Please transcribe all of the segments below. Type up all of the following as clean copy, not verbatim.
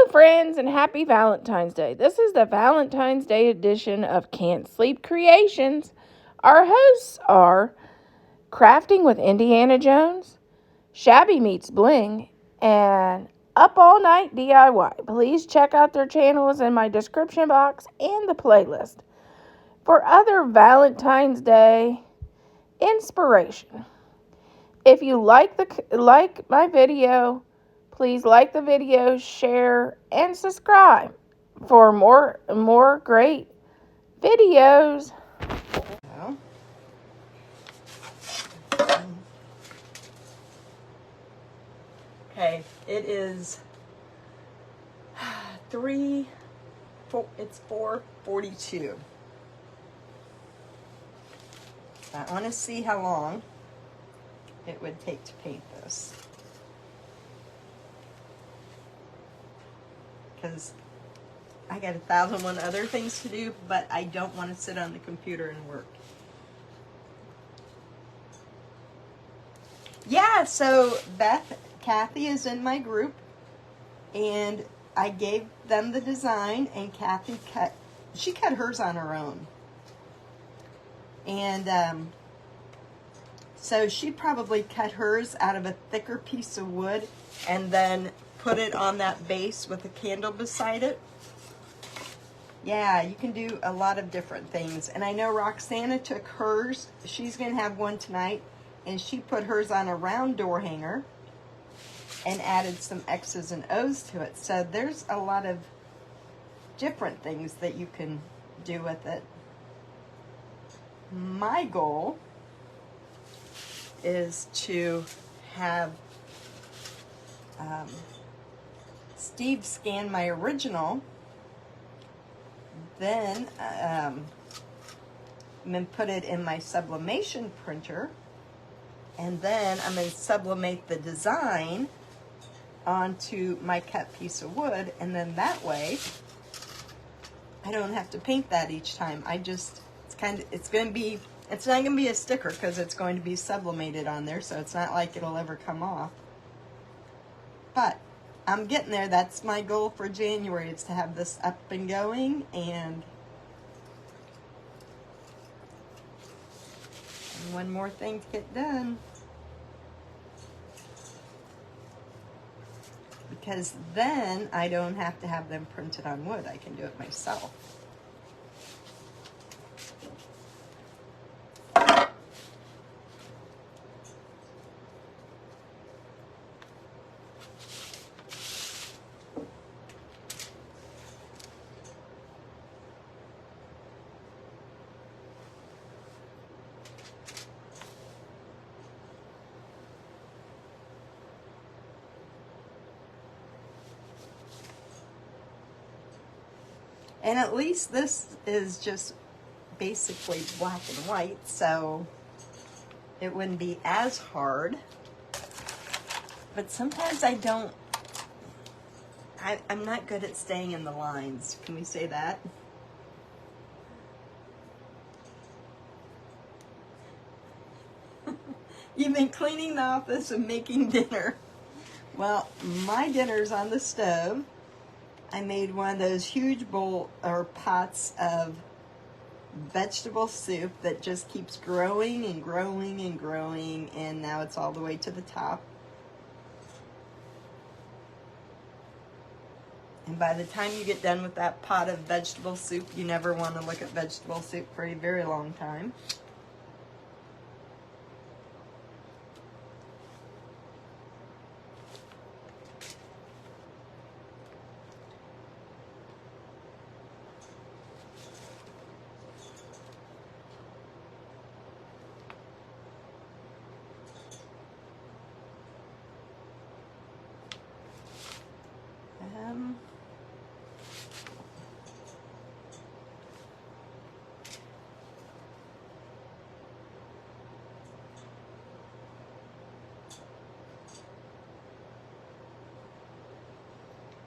friends, and happy Valentine's Day. This is the Valentine's Day edition of Can't Sleep Creations. Our hosts are Crafting with Indiana Jones, Shabby Meets Bling, and Up All Night DIY. Please check out their channels in my description box and the playlist for other Valentine's Day inspiration. If you like my video, please like the video, share, and subscribe for more great videos. Okay, it is it's 4:42. I want to see how long it would take to paint this, because I got 1,001 other things to do, but I don't want to sit on the computer and work. Yeah, so Kathy is in my group, and I gave them the design, and Kathy cut hers on her own. And so she probably cut hers out of a thicker piece of wood and then put it on that base with a candle beside it. Yeah, you can do a lot of different things. And I know Roxana took hers. She's going to have one tonight. And she put hers on a round door hanger and added some X's and O's to it. So there's a lot of different things that you can do with it. My goal is to have Steve scan my original, then I'm going to put it in my sublimation printer, and then I'm going to sublimate the design onto my cut piece of wood, and then that way I don't have to paint that each time. It's not going to be a sticker because it's going to be sublimated on there, so it's not like it'll ever come off. But I'm getting there. That's my goal for January, is to have this up and going, and one more thing to get done. Because then I don't have to have them printed on wood. I can do it myself. And at least this is just basically black and white, so it wouldn't be as hard. But sometimes I'm not good at staying in the lines. Can we say that? You've been cleaning the office and making dinner. Well, my dinner's on the stove. I made one of those huge pots of vegetable soup that just keeps growing and growing and growing, and now it's all the way to the top. And by the time you get done with that pot of vegetable soup, you never want to look at vegetable soup for a very long time.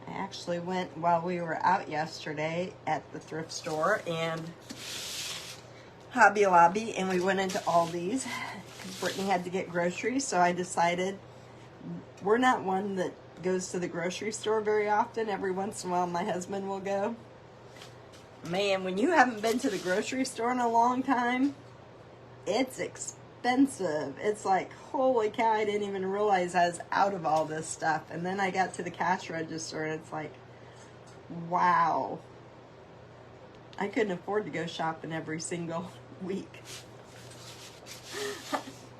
I actually went while we were out yesterday at the thrift store and Hobby Lobby, and we went into Aldi's because Brittany had to get groceries. So I decided we're not one that goes to the grocery store very often. Every once in a while, my husband will go. Man, when you haven't been to the grocery store in a long time, it's expensive. It's like, holy cow, I didn't even realize I was out of all this stuff. And then I got to the cash register and it's like, wow. I couldn't afford to go shopping every single week.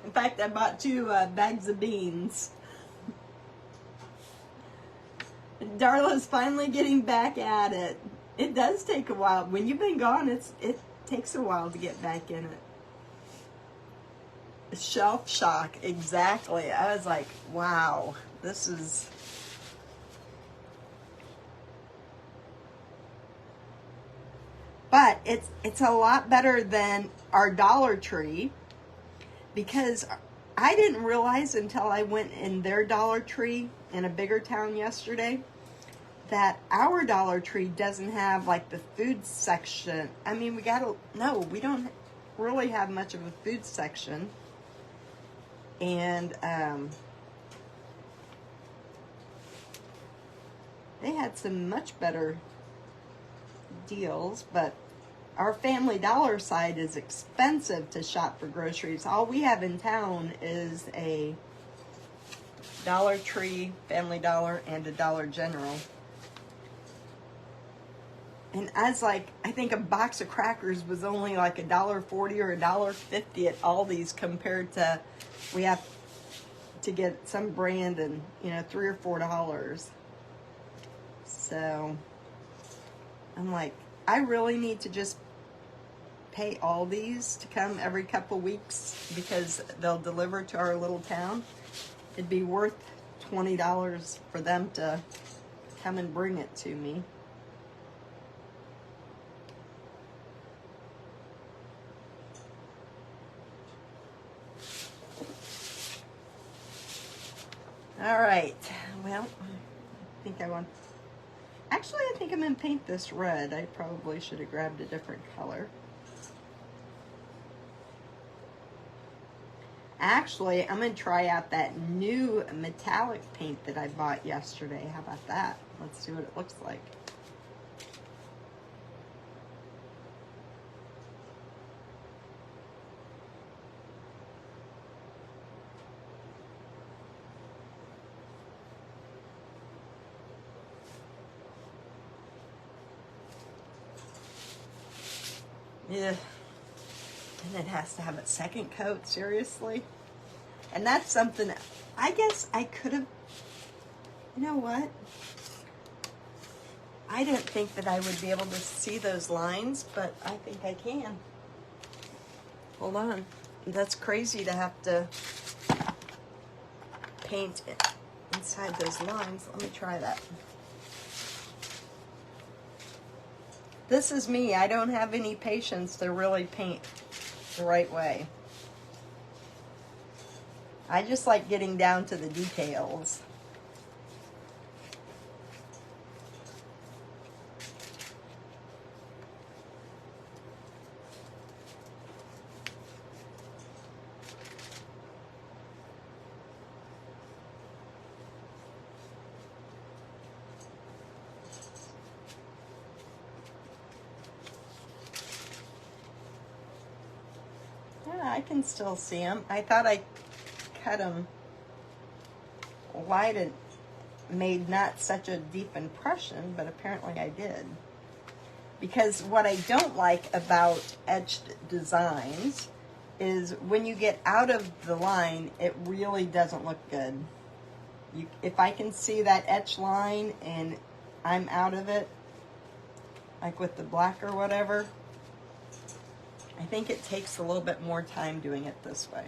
In fact, I bought 2 bags of beans. Darla's finally getting back at it. It does take a while. When you've been gone, it takes a while to get back in it. Shelf shock, exactly. I was like, wow, this is... But it's a lot better than our Dollar Tree, because I didn't realize until I went in their Dollar Tree in a bigger town yesterday that our Dollar Tree doesn't have like the food section. I mean, we don't really have much of a food section. And they had some much better deals, but our Family Dollar side is expensive to shop for groceries. All we have in town is a Dollar Tree, Family Dollar, and a Dollar General. And I was like, I think a box of crackers was only like $1.40 or $1.50 at Aldi's, compared to we have to get some brand and $3 or $4. So I'm like, I really need to just pay Aldi's to come every couple weeks because they'll deliver to our little town. It'd be worth $20 for them to come and bring it to me. All right, well, I think I'm going to paint this red. I probably should have grabbed a different color. Actually, I'm going to try out that new metallic paint that I bought yesterday. How about that? Let's see what it looks like. Yeah. And it has to have a second coat, seriously? And that's something, I guess I could have, you know what? I didn't think that I would be able to see those lines, but I think I can. Hold on. That's crazy to have to paint it inside those lines. Let me try that. This is me. I don't have any patience to really paint the right way. I just like getting down to the details. I can still see them. I thought I cut them wide and made not such a deep impression, but apparently I did. Because what I don't like about etched designs is when you get out of the line, it really doesn't look good. If I can see that etched line and I'm out of it, like with the black or whatever, I think it takes a little bit more time doing it this way.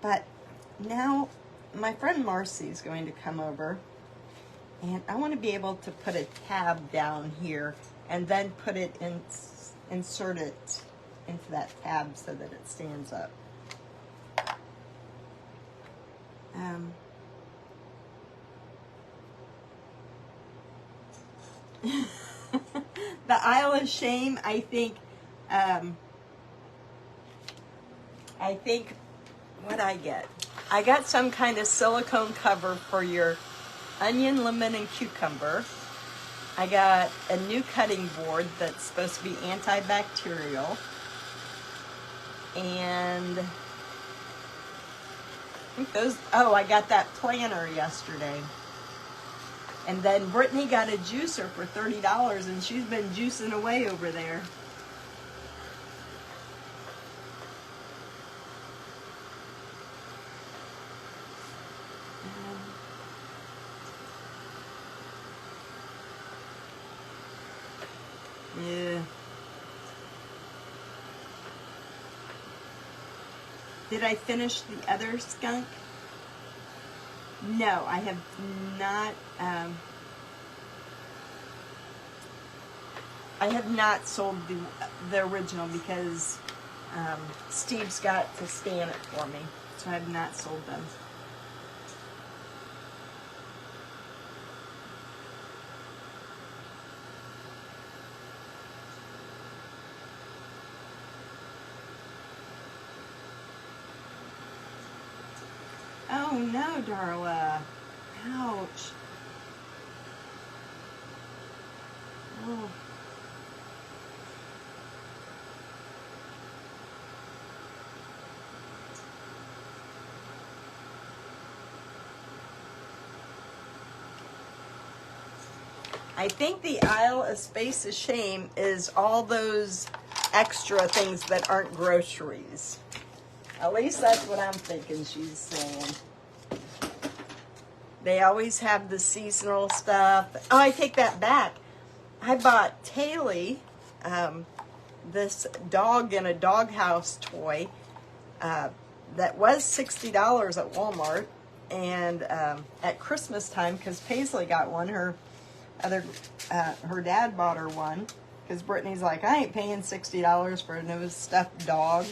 But now my friend Marcy is going to come over, and I want to be able to put a tab down here and then put it in, insert it into that tab so that it stands up. The Isle of Shame, I think I think what I get. I got some kind of silicone cover for your onion, lemon, and cucumber. I got a new cutting board that's supposed to be antibacterial. And I think those, oh, I got that planner yesterday. And then Brittany got a juicer for $30 and she's been juicing away over there. Yeah. Did I finish the other skunk? No, I have not. I have not sold the original because Steve's got to scan it for me, so I have not sold them. Oh no, Darla. Ouch. Oh. I think the aisle of space of shame is all those extra things that aren't groceries. At least that's what I'm thinking she's saying. They always have the seasonal stuff. Oh, I take that back. I bought Taylor this dog in a doghouse toy that was $60 at Walmart. And at Christmas time, because Paisley got one, her dad bought her one. Because Brittany's like, I ain't paying $60 for a new stuffed dog.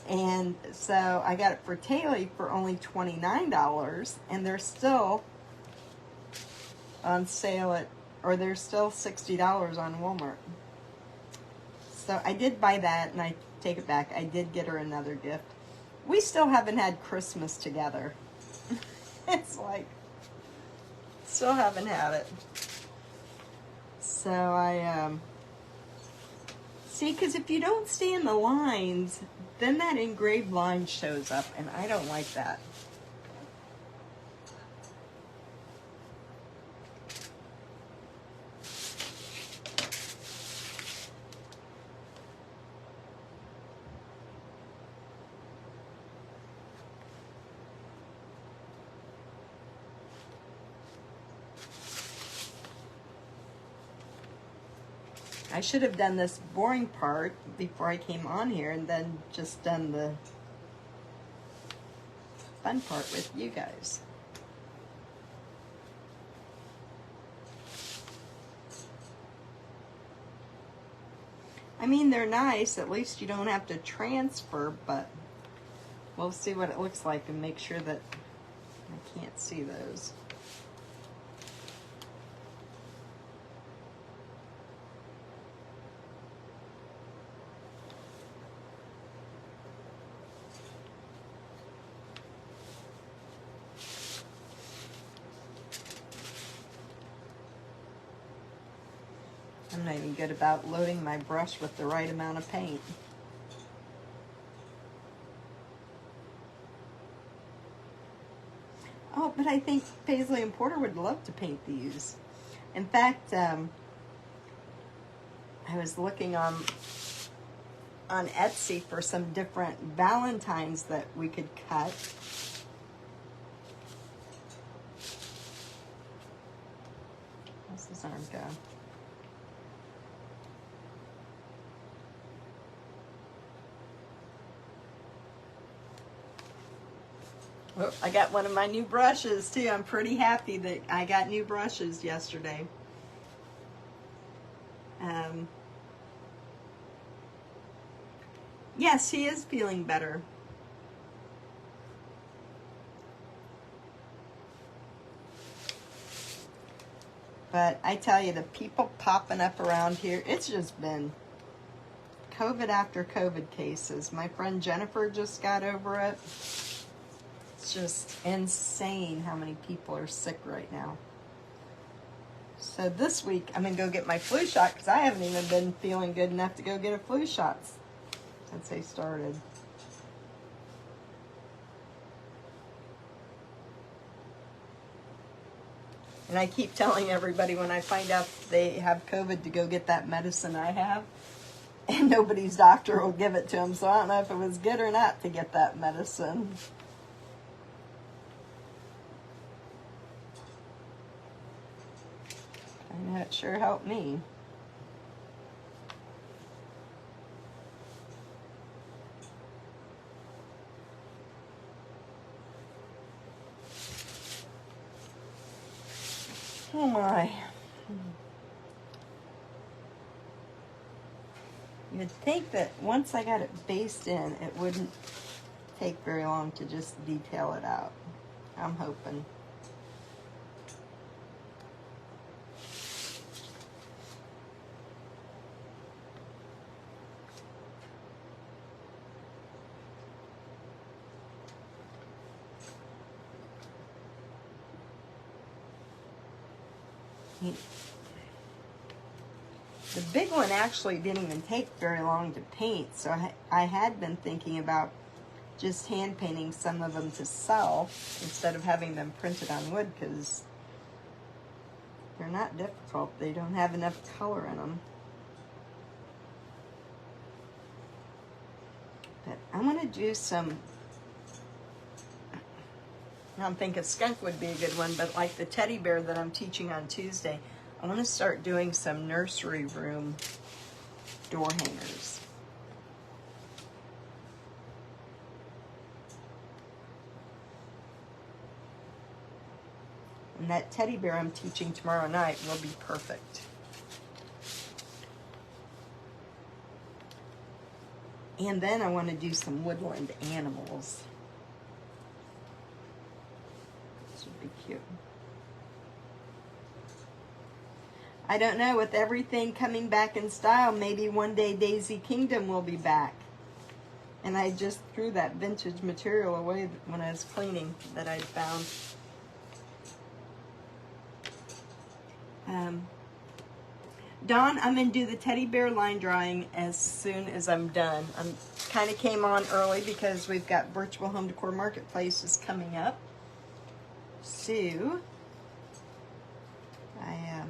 And so I got it for Taylor for only $29, and they're still on sale they're still $60 on Walmart. So I did buy that, and I take it back. I did get her another gift. We still haven't had Christmas together. It's like, still haven't had it. So I, see, because if you don't stay in the lines, then that engraved line shows up, and I don't like that. I should have done this boring part before I came on here and then just done the fun part with you guys. I mean, they're nice. At least you don't have to transfer, but we'll see what it looks like and make sure that I can't see those. I'm not even good about loading my brush with the right amount of paint. Oh, but I think Paisley and Porter would love to paint these. In fact, I was looking on Etsy for some different Valentines that we could cut. How's this arm go? Oh, I got one of my new brushes too. I'm pretty happy that I got new brushes yesterday. Yes, he is feeling better. But I tell you, the people popping up around here, it's just been COVID after COVID cases. My friend Jennifer just got over it. It's just insane how many people are sick right now. So this week, I'm going to go get my flu shot because I haven't even been feeling good enough to go get a flu shot since they started. And I keep telling everybody when I find out they have COVID to go get that medicine I have. And nobody's doctor will give it to them. So I don't know if it was good or not to get that medicine. I know it sure helped me. Oh my. You'd think that once I got it based in, it wouldn't take very long to just detail it out. I'm hoping. The big one actually didn't even take very long to paint, so I had been thinking about just hand painting some of them to sell instead of having them printed on wood because they're not difficult. They don't have enough color in them. But I want to do some, I'm thinking Skunk would be a good one, but like the teddy bear that I'm teaching on Tuesday, I want to start doing some nursery room door hangers. And that teddy bear I'm teaching tomorrow night will be perfect. And then I want to do some woodland animals. This would be cute. I don't know, with everything coming back in style, maybe one day Daisy Kingdom will be back. And I just threw that vintage material away when I was cleaning that I'd found. Dawn, I'm going to do the teddy bear line drawing as soon as I'm done. I kind of came on early because we've got virtual home decor marketplaces coming up. So, I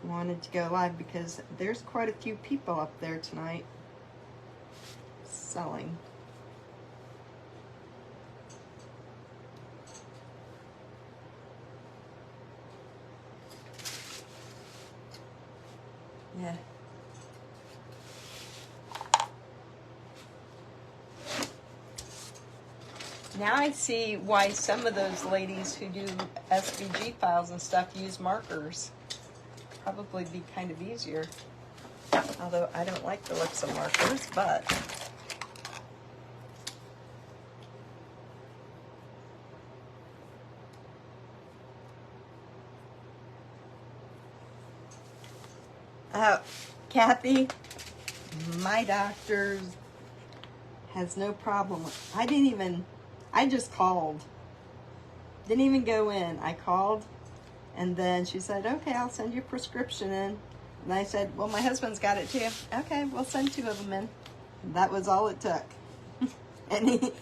wanted to go live because there's quite a few people up there tonight selling. Yeah. Now I see why some of those ladies who do SVG files and stuff use markers. Probably be kind of easier. Although I don't like the looks of markers, but Kathy, my doctor has no problem. I just called. Didn't even go in. I called, and then she said, okay, I'll send you a prescription in. And I said, well, my husband's got it too. Okay, we'll send 2 of them in. That was all it took. And it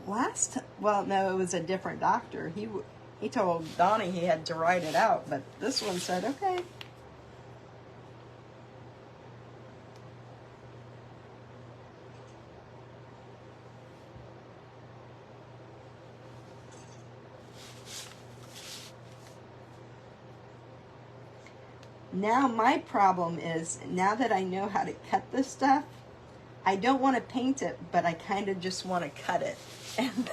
was a different doctor. He told Donnie he had to write it out, but this one said, okay. Now my problem is, now that I know how to cut this stuff, I don't want to paint it, but I kind of just want to cut it. And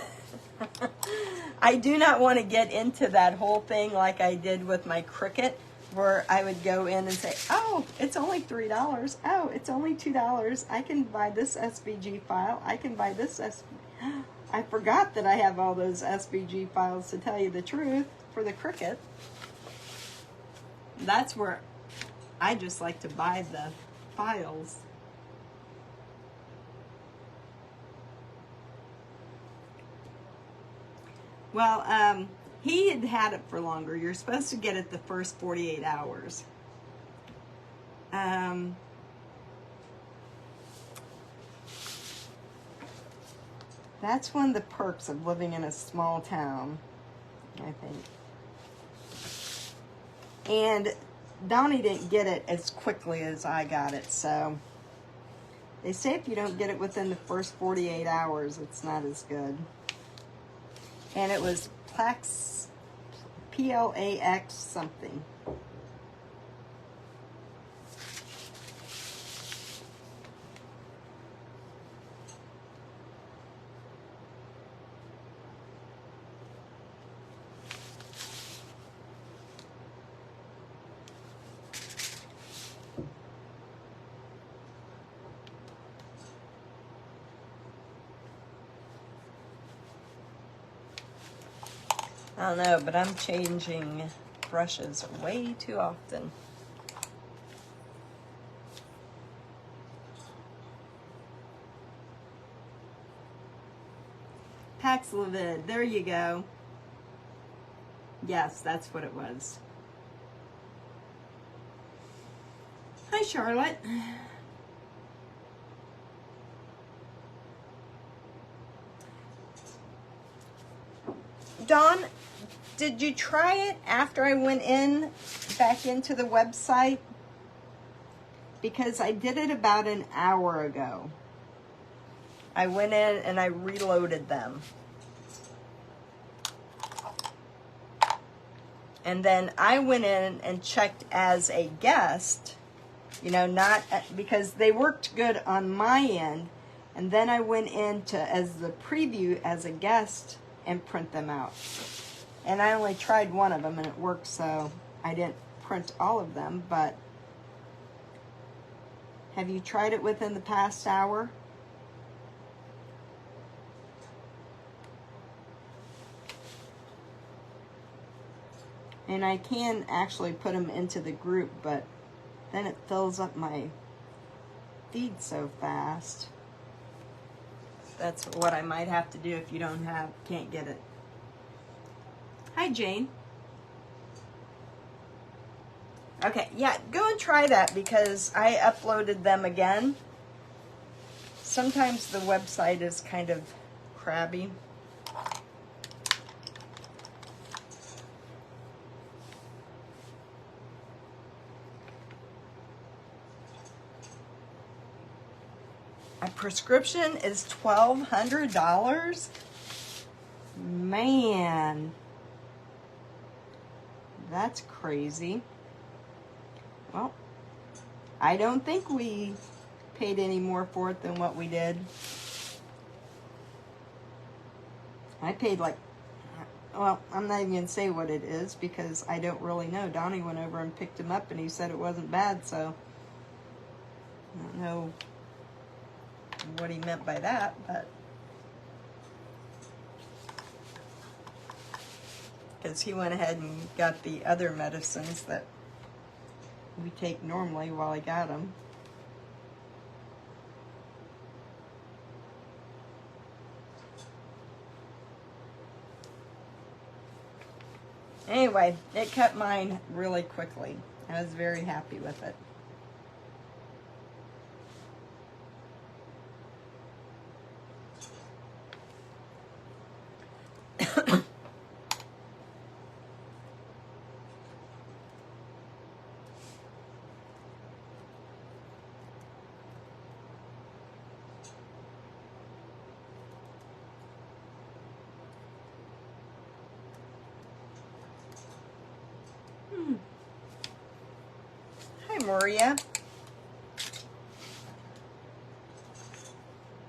I do not want to get into that whole thing like I did with my Cricut, where I would go in and say, oh, it's only $3. Oh, it's only $2. I can buy this SVG file. I can buy this I forgot that I have all those SVG files, to tell you the truth, for the Cricut. That's where I just like to buy the piles. Well, he had had it for longer. You're supposed to get it the first 48 hours. That's one of the perks of living in a small town, I think. And Donnie didn't get it as quickly as I got it, so they say if you don't get it within the first 48 hours, it's not as good. And it was Plax, Plax something. I don't know, but I'm changing brushes way too often. Paxlovid, there you go. Yes, that's what it was. Hi, Charlotte. Dawn, did you try it after I went back into the website? Because I did it about an hour ago. I went in and I reloaded them. And then I went in and checked as a guest, not because they worked good on my end. And then I went into as the preview as a guest and print them out. And I only tried one of them and it worked, so I didn't print all of them. But have you tried it within the past hour? And I can actually put them into the group, but then it fills up my feed so fast. That's what I might have to do if you can't get it. Hi, Jane. Okay, yeah, go and try that because I uploaded them again. Sometimes the website is kind of crabby. A prescription is $1,200? Man, that's crazy. Well, I don't think we paid any more for it than what we did. I paid I'm not even going to say what it is because I don't really know. Donnie went over and picked him up and he said it wasn't bad, so I don't know what he meant by that, but because he went ahead and got the other medicines that we take normally while I got them. Anyway, it cut mine really quickly. I was very happy with it. Hi, Maria.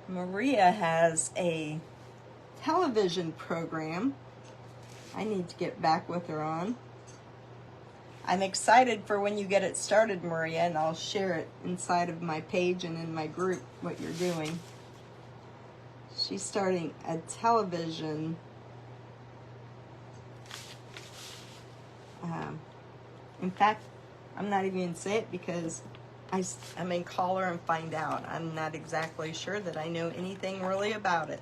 Maria has a television program I need to get back with her on. I'm excited for when you get it started, Maria, and I'll share it inside of my page and in my group what you're doing. She's starting a television in fact, I'm not even going to say it because I mean, call her and find out. I'm not exactly sure that I know anything really about it.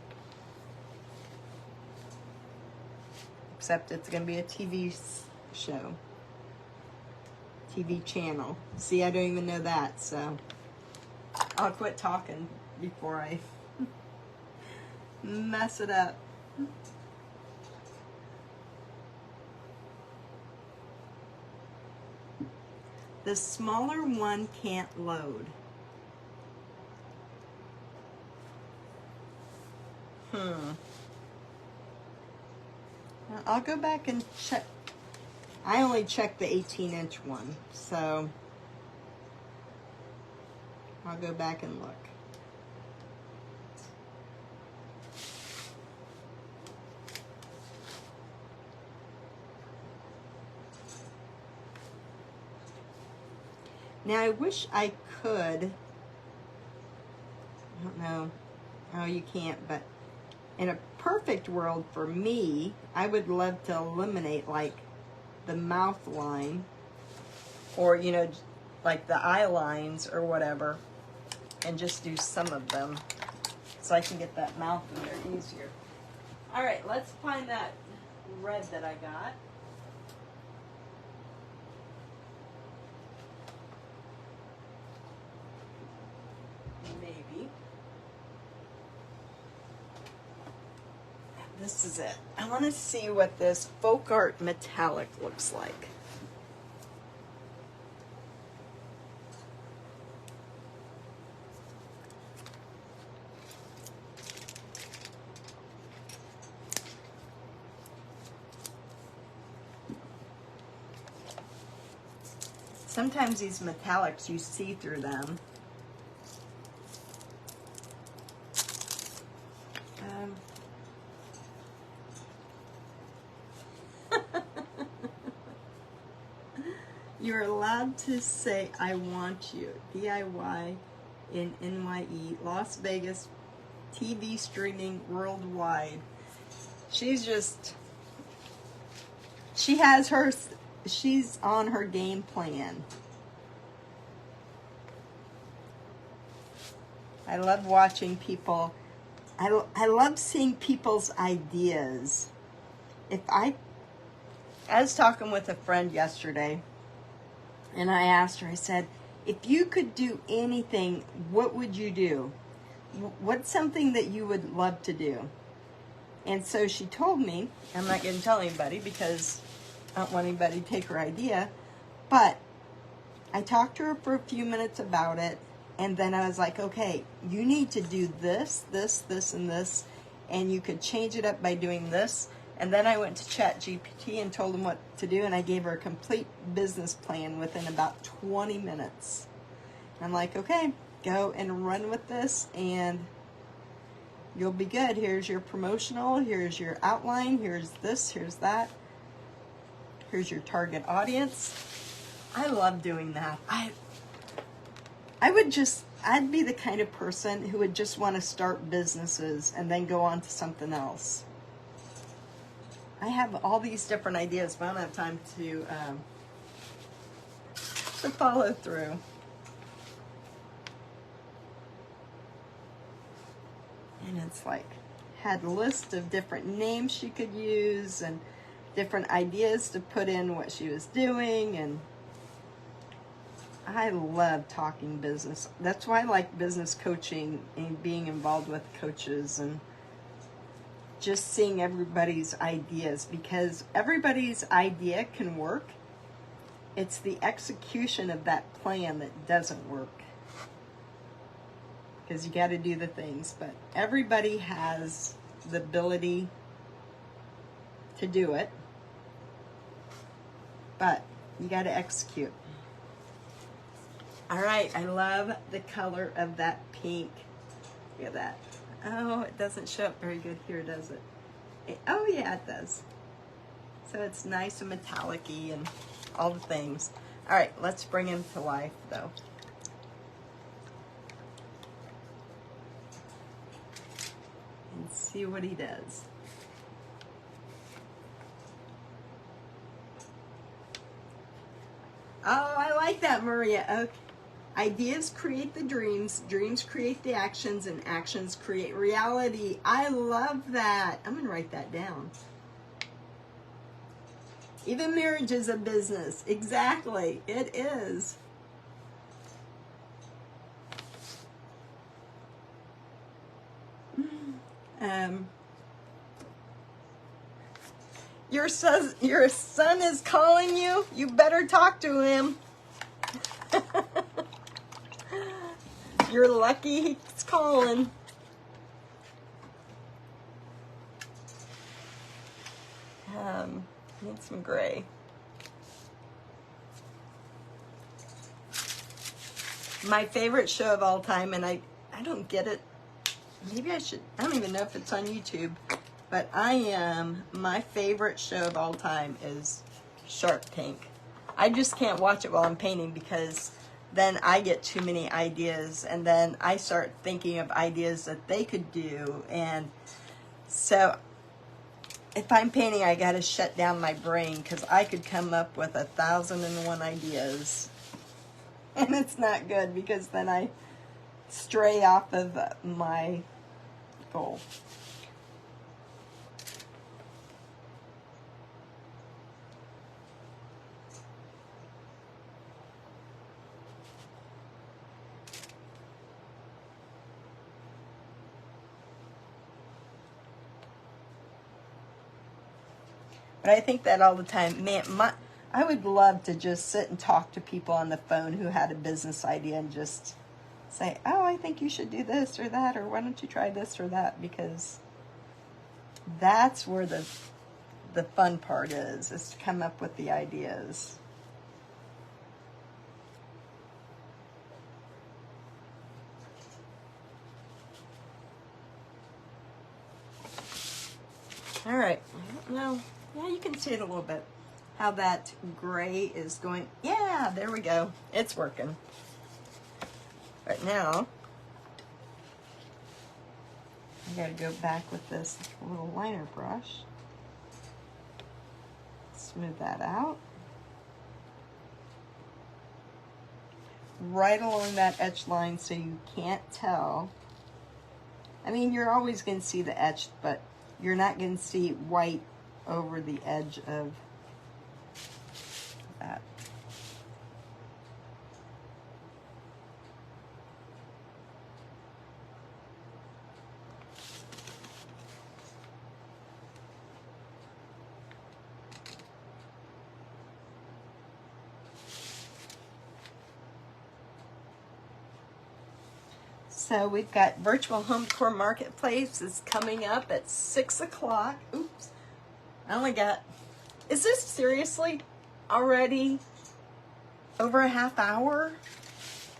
Except it's going to be a TV show. TV channel. See, I don't even know that, so I'll quit talking before I mess it up. The smaller one can't load. I'll go back and check. I only checked the 18-inch one, so I'll go back and look. Now, I wish I could, I don't know, oh, you can't, but in a perfect world for me, I would love to eliminate, like, the mouth line, or, you know, like the eye lines or whatever, and just do some of them, so I can get that mouth in there easier. All right, let's find that red that I got. Maybe. This is it. I want to see what this folk art metallic looks like. Sometimes these metallics, you see through them. You're allowed to say, I want you. DIY in NYE, Las Vegas, TV streaming worldwide. She's on her game plan. I love watching people. I love seeing people's ideas. I was talking with a friend yesterday, and I asked her, I said, if you could do anything, what would you do? What's something that you would love to do? And so she told me, I'm not going to tell anybody because I don't want anybody to take her idea, but I talked to her for a few minutes about it, and then I was like, okay, you need to do this, this, this, and this, and you could change it up by doing this. And then I went to ChatGPT and told him what to do, and I gave her a complete business plan within about 20 minutes. I'm like, okay, go and run with this, and you'll be good. Here's your promotional, here's your outline, here's this, here's that. Here's your target audience. I love doing that. I'd be the kind of person who would just want to start businesses and then go on to something else. I have all these different ideas, but I don't have time to follow through. And it's like, had a list of different names she could use and different ideas to put in what she was doing, and I love talking business. That's why I like business coaching and being involved with coaches and just seeing everybody's ideas, because everybody's idea can work. It's the execution of that plan that doesn't work, because you got to do the things, but everybody has the ability to do it, but you got to execute. All right, I love the color of that pink. Look at that. Oh, it doesn't show up very good here, does it? Oh yeah, it does. So it's nice and metallic-y and all the things. All right, let's bring him to life though. And see what he does. Oh, I like that, Maria. Okay. Ideas create the dreams, dreams create the actions, and actions create reality. I love that. I'm going to write that down. Even marriage is a business. Exactly. It is. Your son is calling you. You better talk to him. You're lucky he's calling. Need some gray. My favorite show of all time, and I don't get it. Maybe I should. I don't even know if it's on YouTube, but my favorite show of all time is Shark Tank. I just can't watch it while I'm painting because then I get too many ideas, and then I start thinking of ideas that they could do, and so if I'm painting, I gotta shut down my brain because I could come up with 1,001 ideas, and it's not good because then I stray off of my goal. But I think that all the time. Man, I would love to just sit and talk to people on the phone who had a business idea and just say, oh, I think you should do this or that, or why don't you try this or that, because that's where the fun part is to come up with the ideas. All right. I don't know. Yeah, you can see it a little bit. How that gray is going. Yeah, there we go. It's working. Right now, I gotta go back with this little liner brush. Smooth that out. Right along that etch line so you can't tell. I mean, you're always going to see the etch, but you're not going to see white over the edge of that. So we've got Virtual Home Decor Marketplace is coming up at 6 o'clock. Oops. I only got, is this seriously already over a half hour?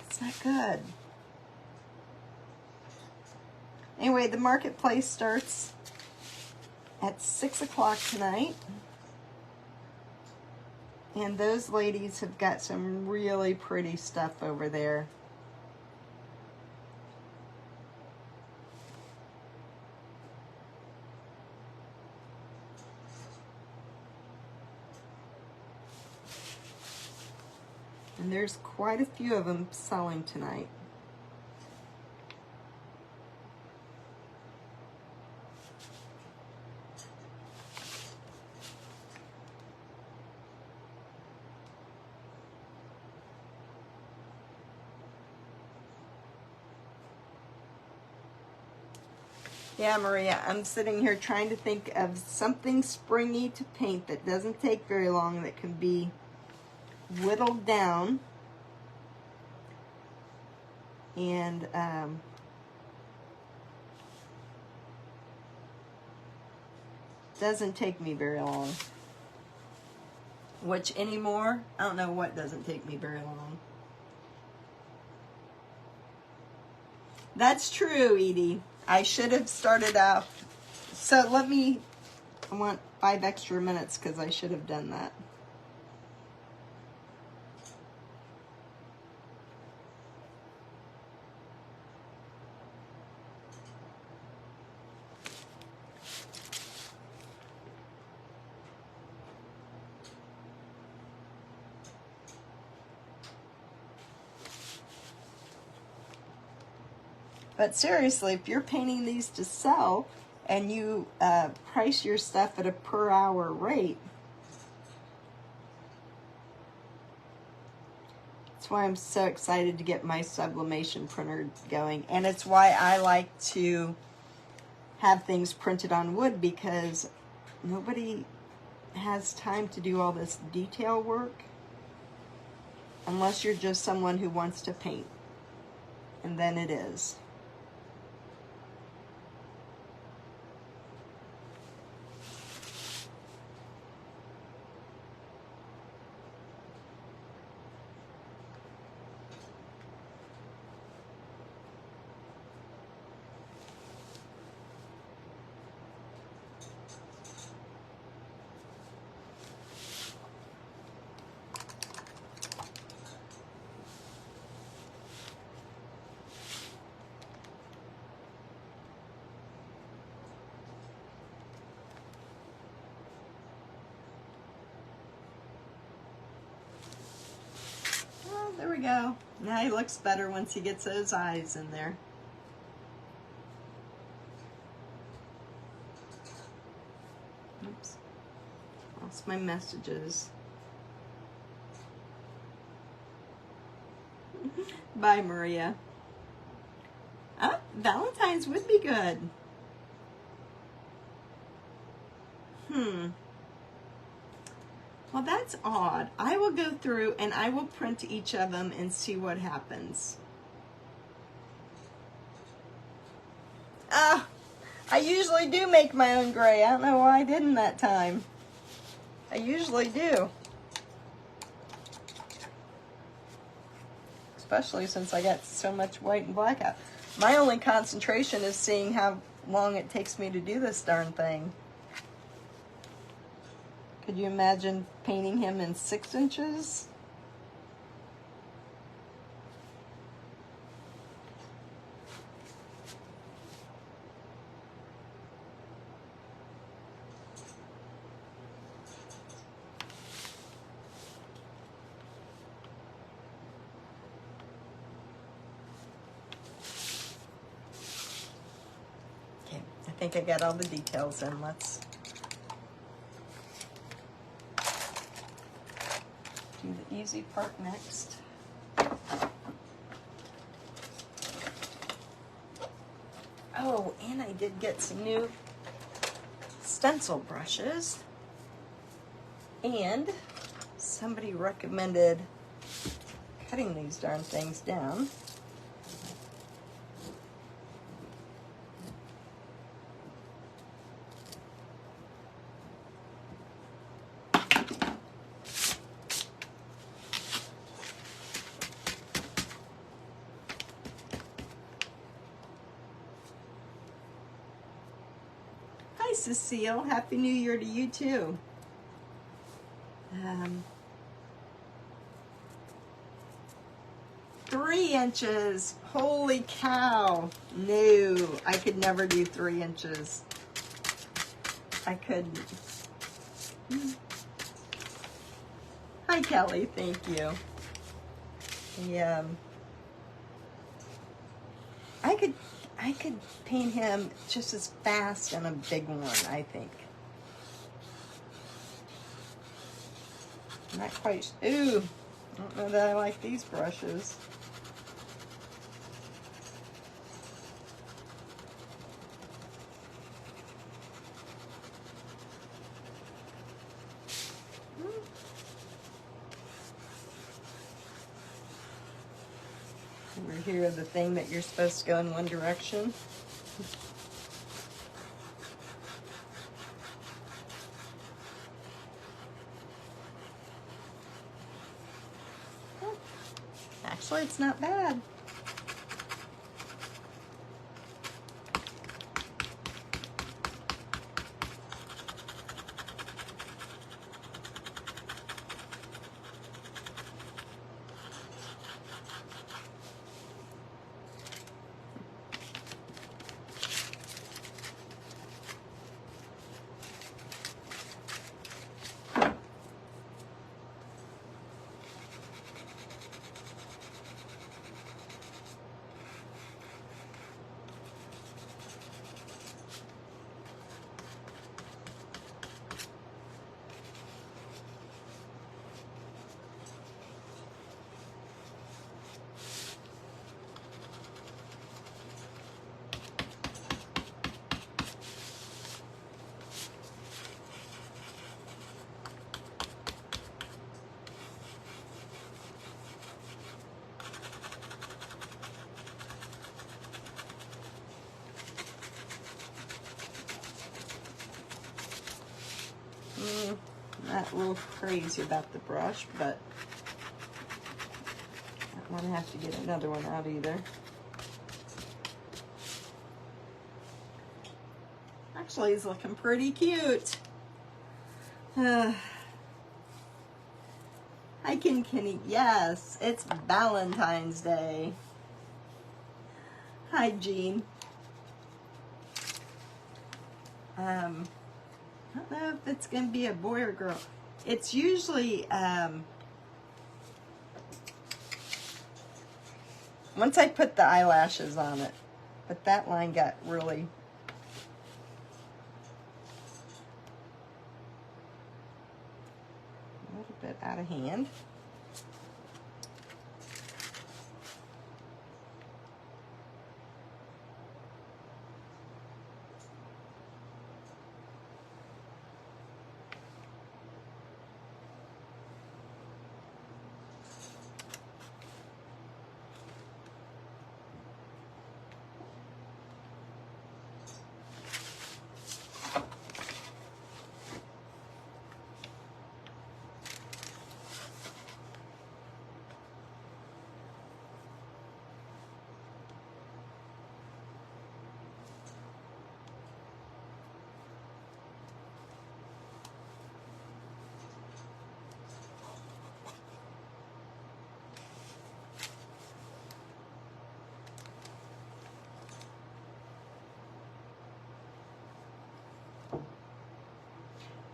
It's not good. Anyway, the marketplace starts at 6 o'clock tonight. And those ladies have got some really pretty stuff over there. And there's quite a few of them selling tonight. Yeah, Maria, I'm sitting here trying to think of something springy to paint that doesn't take very long, that can be whittled down and doesn't take me very long. Which anymore, I don't know what doesn't take me very long. That's true, Edie. I should have started out. So I want 5 extra minutes because I should have done that. But seriously, if you're painting these to sell and you price your stuff at a per hour rate, that's why I'm so excited to get my sublimation printer going. And it's why I like to have things printed on wood, because nobody has time to do all this detail work unless you're just someone who wants to paint. And then it is. There we go. Now he looks better once he gets those eyes in there. Oops. Lost my messages. Bye, Maria. Oh, Valentine's would be good. Well, that's odd. I will go through and I will print each of them and see what happens. Ah, I usually do make my own gray. I don't know why I didn't that time. I usually do. Especially since I got so much white and black out. My only concentration is seeing how long it takes me to do this darn thing. Could you imagine painting him in 6 inches? Okay, I think I got all the details in. Let's do the easy part next. Oh, and I did get some new stencil brushes. And somebody recommended cutting these darn things down. Hi, Cecile. Happy New Year to you, too. 3 inches. Holy cow. No, I could never do 3 inches. I couldn't. Hi, Kelly. Thank you. Yeah. I could paint him just as fast on a big one, I think. Not quite. Ooh, I don't know that I like these brushes. Over here, the thing that you're supposed to go in one direction. Actually, it's not bad. real crazy about the brush, but I don't want to have to get another one out either. Actually, he's looking pretty cute. Hi, Kenny. Yes, it's Valentine's Day. Hi, Jean. I don't know if it's going to be a boy or girl. It's usually, once I put the eyelashes on it, but that line got really a little bit out of hand.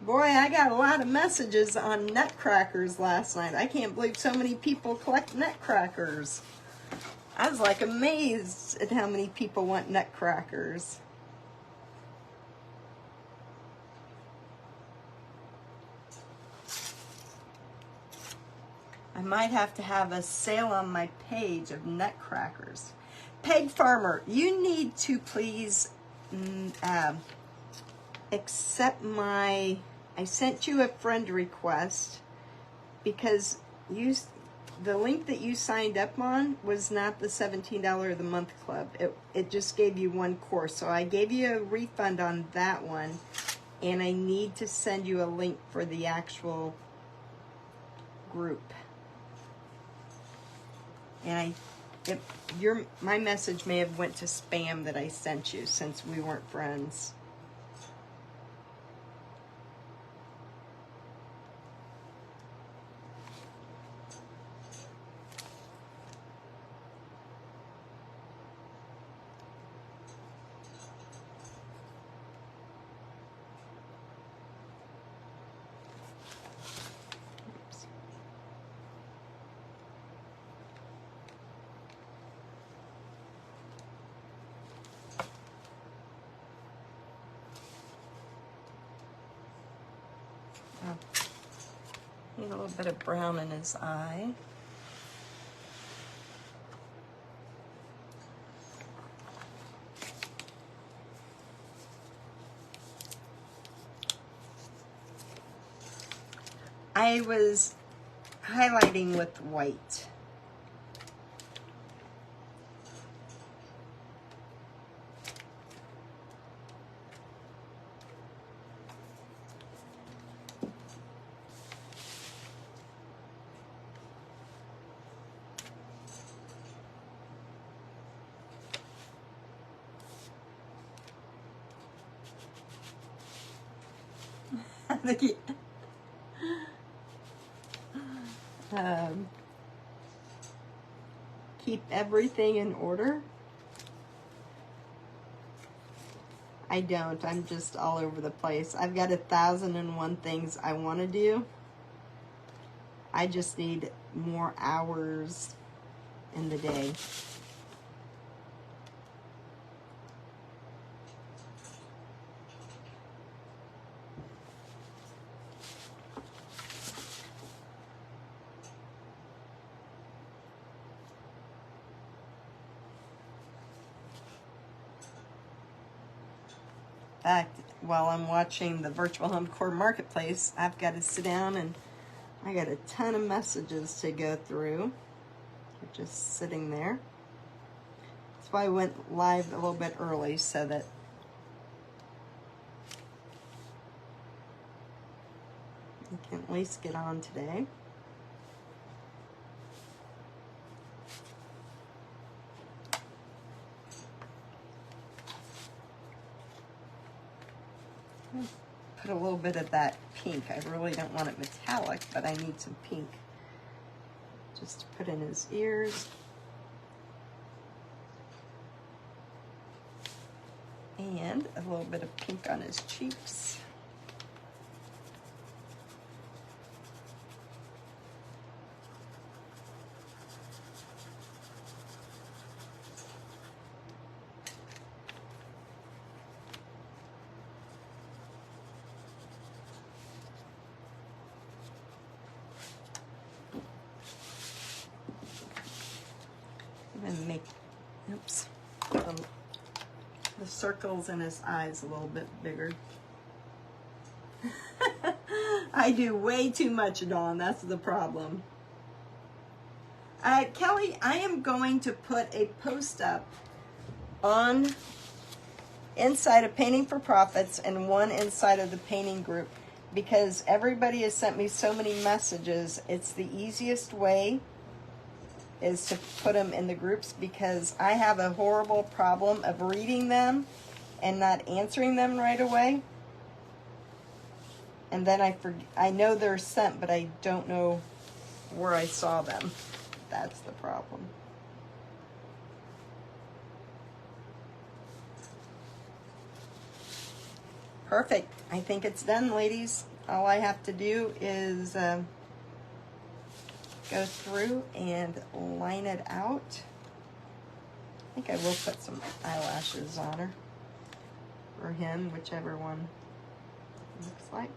Boy, I got a lot of messages on nutcrackers last night. I can't believe so many people collect nutcrackers. I was like amazed at how many people want nutcrackers. I might have to have a sale on my page of nutcrackers. Peg Farmer, you need to please accept my... I sent you a friend request because the link that you signed up on was not the $17 of the month club. It just gave you one course. So I gave you a refund on that one, and I need to send you a link for the actual group. And my message may have went to spam that I sent you since we weren't friends. Need a little bit of brown in his eye. I was highlighting with white. Keep everything in order. I don't. I'm just all over the place. I've got 1,001 things I want to do. I just need more hours in the day. Fact, while I'm watching the virtual home decor marketplace, I've got to sit down and I got a ton of messages to go through. They're just sitting there. That's why I went live a little bit early so that you can at least get on today. Put a little bit of that pink. I really don't want it metallic, but I need some pink just to put in his ears. And a little bit of pink on his cheeks. And make, oops, the circles in his eyes a little bit bigger. I do way too much, Dawn. That's the problem. Kelly, I am going to put a post up on inside of Painting for Profits and one inside of the painting group because everybody has sent me so many messages. It's the easiest way is to put them in the groups because I have a horrible problem of reading them and not answering them right away. And then I know they're sent, but I don't know where I saw them. That's the problem. Perfect. I think it's done, ladies. All I have to do is go through and line it out. I think I will put some eyelashes on her, or him, whichever one looks like.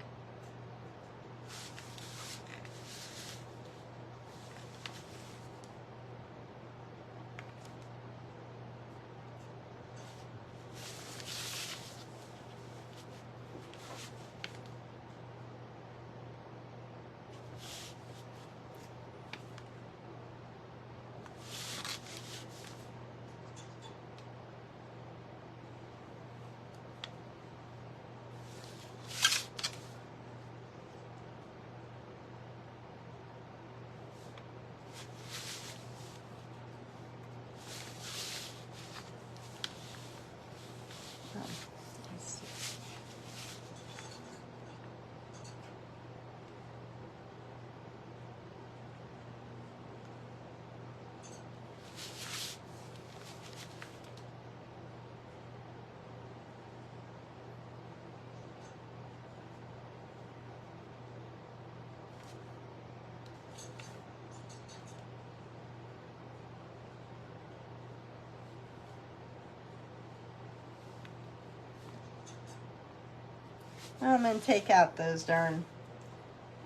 I'm going to take out those darn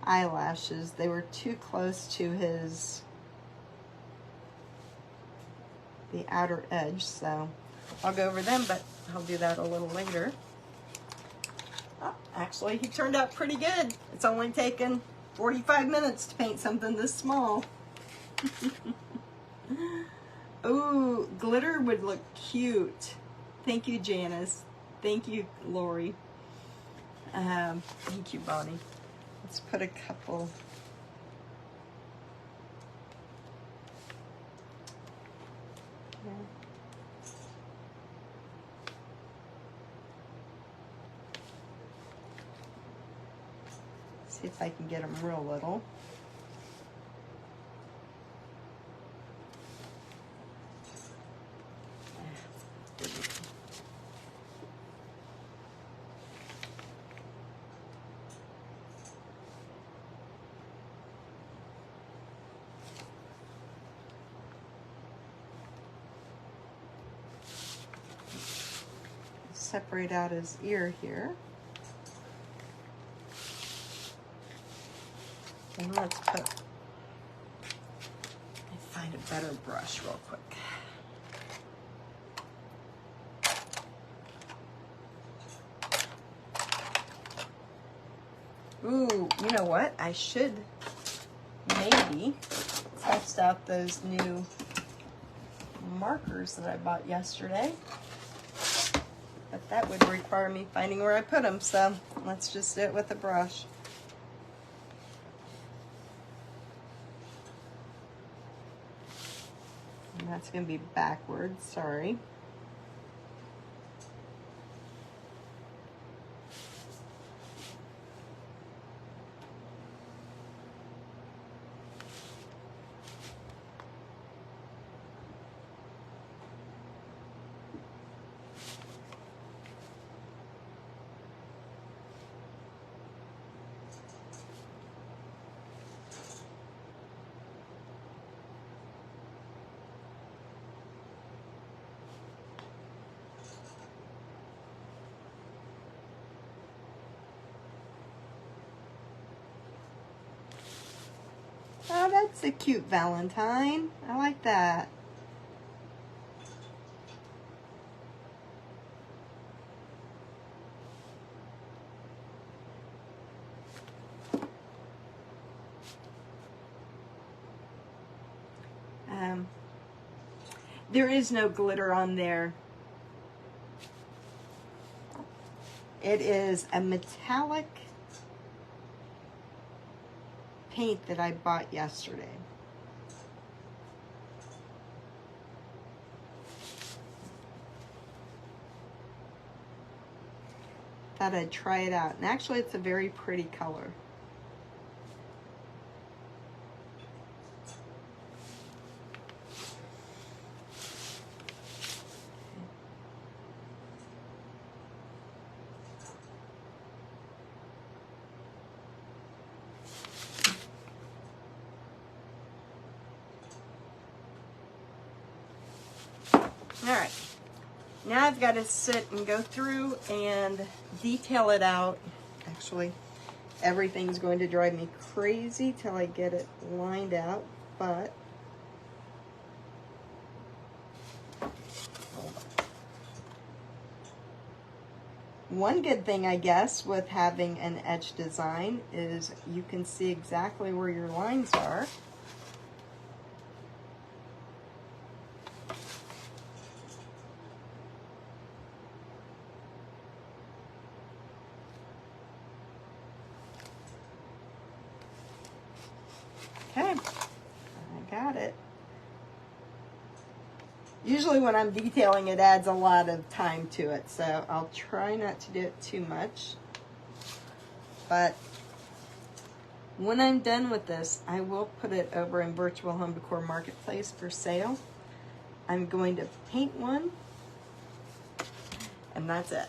eyelashes. They were too close to the outer edge, so I'll go over them, but I'll do that a little later. Oh, actually, he turned out pretty good. It's only taken 45 minutes to paint something this small. Ooh, glitter would look cute. Thank you, Janice. Thank you, Lori. Thank you, Bonnie. Let's put a couple. Yeah. See if I can get them real little. Separate out his ear here. And let's put, find a better brush real quick. Ooh, you know what? I should maybe test out those new markers that I bought yesterday. But that would require me finding where I put them, so let's just do it with a brush. And that's going to be backwards, sorry. Oh, that's a cute Valentine. I like that. There is no glitter on there. It is a metallic paint that I bought yesterday. Thought I'd try it out. And actually it's a very pretty color. All right, now I've got to sit and go through and detail it out. Actually, everything's going to drive me crazy till I get it lined out, but one good thing, I guess, with having an etched design is you can see exactly where your lines are. Okay, I got it. Usually when I'm detailing, it adds a lot of time to it, so I'll try not to do it too much. But when I'm done with this, I will put it over in Virtual Home Decor Marketplace for sale. I'm going to paint one, and that's it.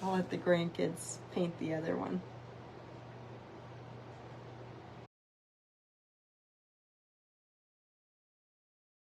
I'll let the grandkids paint the other one.